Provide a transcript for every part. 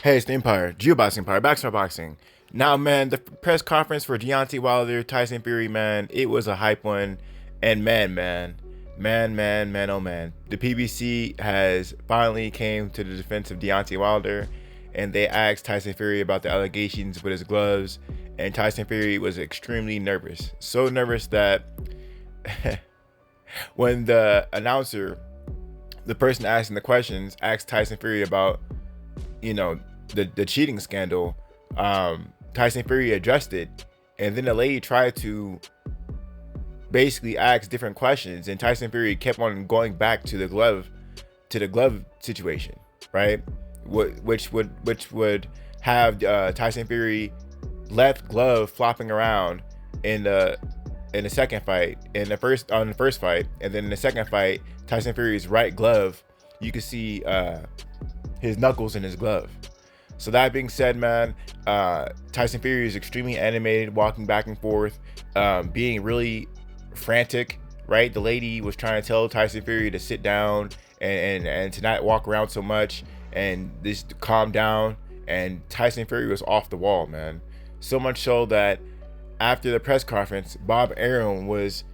Hey, it's the Empire, Geobox Empire, Backstar Boxing. Now, man, the press conference for Deontay Wilder, Tyson Fury, man, it was a hype one. And man, oh man, the PBC has finally came to the defense of Deontay Wilder, and they asked Tyson Fury about the allegations with his gloves, and Tyson Fury was extremely nervous, so nervous that when the announcer, the person asking the questions, asked Tyson Fury about you know the cheating scandal, Tyson Fury addressed it, and then the lady tried to basically ask different questions, and Tyson Fury kept on going back to the glove situation, right? Which would have Tyson Fury left glove flopping around in the second fight, in the first fight, and then in the second fight, Tyson Fury's right glove, you could see his knuckles in his glove. So that being said, man, Tyson Fury is extremely animated, walking back and forth, being really frantic. Right, the lady was trying to tell Tyson Fury to sit down and to not walk around so much and just to calm down. And Tyson Fury was off the wall, man. So much so that after the press conference, Bob Arum was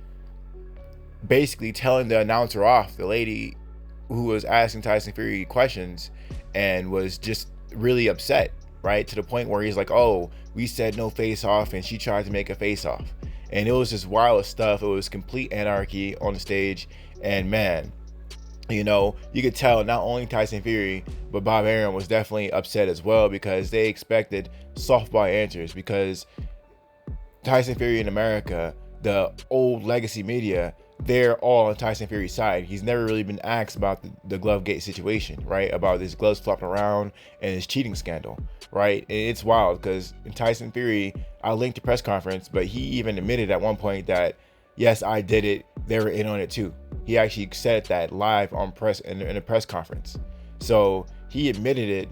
basically telling the announcer off, the lady who was asking Tyson Fury questions, and was just really upset, right? To the point where he's like, oh, we said no face off, and she tried to make a face off. And it was just wild stuff. It was complete anarchy on the stage. And man, you could tell not only Tyson Fury, but Bob Arum was definitely upset as well, because they expected softball answers, because Tyson Fury in America, the old legacy media, they're all on Tyson Fury's side. He's never really been asked about the glove gate situation, right? About his gloves flopping around and his cheating scandal, right? And it's wild because in Tyson Fury, I linked the press conference, but he even admitted at one point that, yes, I did it. They were in on it too. He actually said that live on press in a press conference. So he admitted it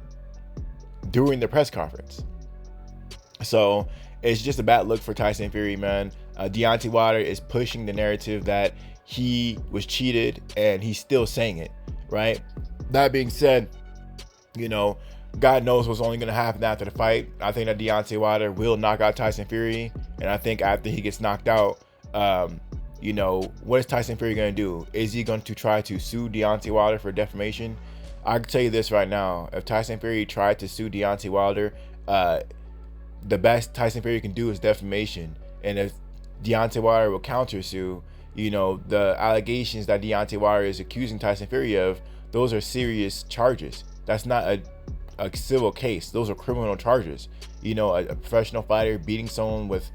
during the press conference. So it's just a bad look for Tyson Fury, man. Deontay Wilder is pushing the narrative that he was cheated, and he's still saying it, right? That being said, God knows what's only going to happen after the fight. I think that Deontay Wilder will knock out Tyson Fury, and I think after he gets knocked out, what is Tyson Fury going to do? Is he going to try to sue Deontay Wilder for defamation? I can tell you this right now. If Tyson Fury tried to sue Deontay Wilder, the best Tyson Fury can do is defamation. And if Deontay Wilder will counter sue, the allegations that Deontay Wilder is accusing Tyson Fury of, those are serious charges. That's not a civil case. Those are criminal charges. A professional fighter beating someone with,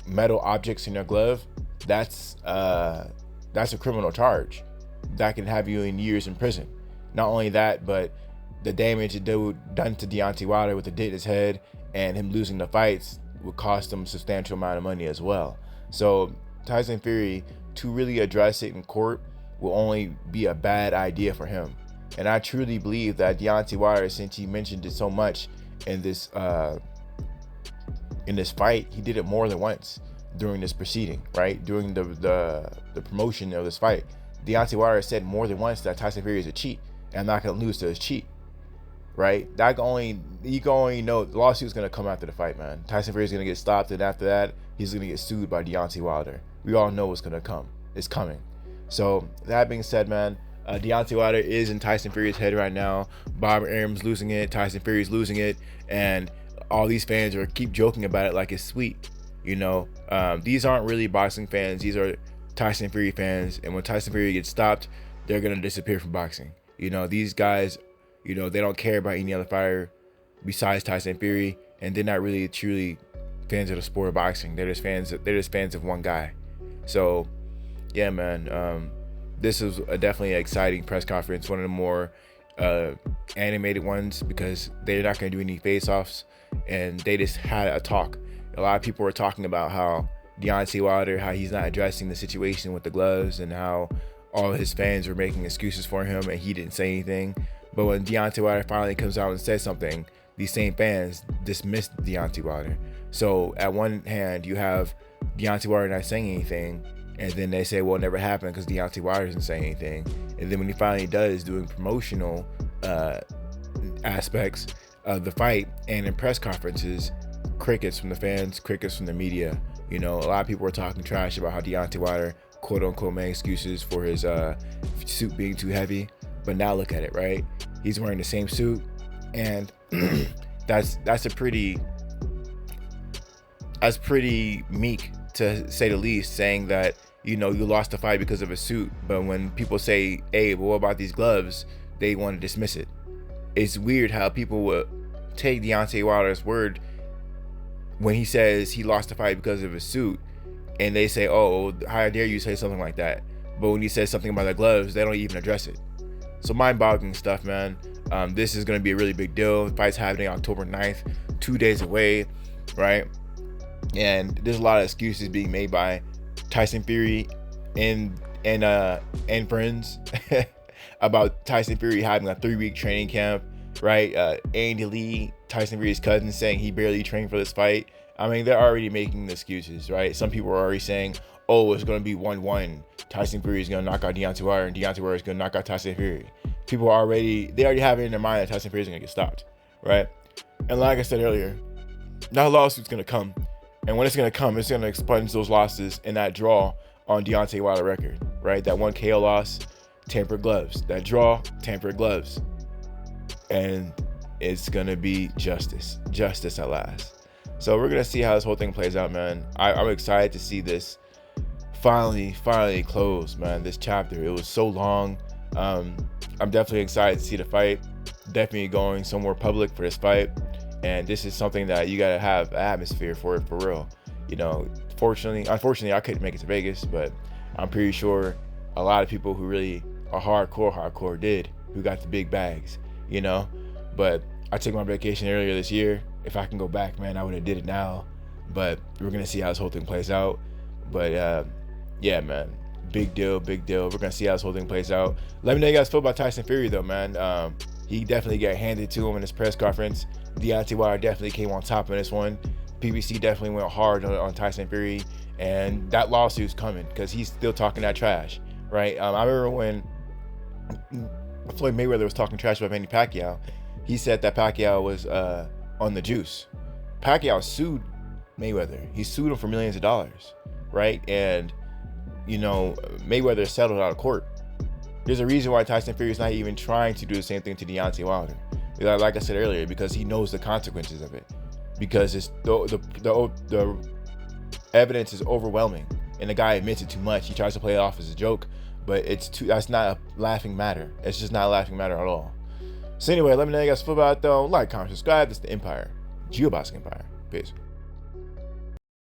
metal objects in their glove, that's a criminal charge that can have you in years in prison. Not only that, but the damage done to Deontay Wilder with the dent in his head and him losing the fights would cost him a substantial amount of money as well. So Tyson Fury, to really address it in court, will only be a bad idea for him. And I truly believe that Deontay Wilder, since he mentioned it so much in this fight, he did it more than once during this proceeding, right? During the promotion of this fight, Deontay Wilder said more than once that Tyson Fury is a cheat, and I'm not gonna lose to his cheat. Right? You can only know the lawsuit's gonna come after the fight, man. Tyson Fury's gonna get stopped, and after that, he's gonna get sued by Deontay Wilder. We all know what's gonna come. It's coming. So that being said, man, Deontay Wilder is in Tyson Fury's head right now. Bob Arum's losing it. Tyson Fury's losing it, and all these fans are keep joking about it like it's sweet. These aren't really boxing fans. These are Tyson Fury fans, and when Tyson Fury gets stopped, they're gonna disappear from boxing. These guys. They don't care about any other fighter besides Tyson Fury, and they're not really truly fans of the sport of boxing. They're just fans of one guy. So, yeah, man. This is definitely an exciting press conference. One of the more animated ones, because they're not going to do any face-offs, and they just had a talk. A lot of people were talking about how Deontay Wilder, how he's not addressing the situation with the gloves, and how all his fans were making excuses for him, and he didn't say anything. But when Deontay Wilder finally comes out and says something, these same fans dismissed Deontay Wilder. So at one hand, you have Deontay Wilder not saying anything, and then they say, well, it never happened because Deontay Wilder doesn't say anything. And then when he finally does, doing promotional aspects of the fight, and in press conferences, crickets from the fans, crickets from the media. You know, a lot of people were talking trash about how Deontay Wilder, quote unquote, made excuses for his suit being too heavy. But now look at it, right? He's wearing the same suit, and that's pretty meek, to say the least, saying that, you know, you lost the fight because of a suit. But when people say, hey, but what about these gloves, they want to dismiss it. It's weird how people would take Deontay Wilder's word when he says he lost the fight because of his suit, and they say, oh, how dare you say something like that. But when he says something about the gloves, they don't even address it. So mind-boggling stuff, man. This is going to be a really big deal. The fight's happening October 9th, 2 days away, right? And there's a lot of excuses being made by Tyson Fury and friends about Tyson Fury having a 3-week training camp, right? Andy Lee, Tyson Fury's cousin, saying he barely trained for this fight. I mean, they're already making the excuses, right? Some people are already saying, oh, it's going to be 1-1. Tyson Fury is going to knock out Deontay Wilder, and Deontay Wilder is going to knock out Tyson Fury. People are already have it in their mind that Tyson Fury is going to get stopped, right? And like I said earlier, that lawsuit's going to come. And when it's going to come, it's going to expunge those losses and that draw on Deontay Wilder record, right? That 1 KO loss, tampered gloves. That draw, tampered gloves. And it's going to be justice at last. So we're going to see how this whole thing plays out, man. I'm excited to see this finally close, man. This chapter, it was so long. I'm definitely excited to see the fight. Definitely going somewhere public for this fight. And this is something that you got to have an atmosphere for it, for real. You know, unfortunately, I couldn't make it to Vegas, but I'm pretty sure a lot of people who really are hardcore did, who got the big bags, you know. But I took my vacation earlier this year. If I can go back, man, I would have did it now. But we're going to see how this whole thing plays out. But yeah, man, big deal. We're going to see how this whole thing plays out. Let me know how you guys feel about Tyson Fury, though, man. He definitely got handed to him in his press conference. Deontay Wilder definitely came on top in this one. PBC definitely went hard on Tyson Fury, and that lawsuit's coming because he's still talking that trash, right? I remember when Floyd Mayweather was talking trash about Manny Pacquiao. He said that Pacquiao was on the juice. Pacquiao sued Mayweather. He sued him for millions of dollars, right? And, you know, Mayweather settled out of court. There's a reason why Tyson Fury is not even trying to do the same thing to Deontay Wilder. Like I said earlier, because he knows the consequences of it. Because it's the evidence is overwhelming, and the guy admits it too much. He tries to play it off as a joke, but that's not a laughing matter. It's just not a laughing matter at all. So anyway, let me know how you guys feel about it, though. Like, comment, subscribe. This is the Empire, Geoboxing Empire. Peace.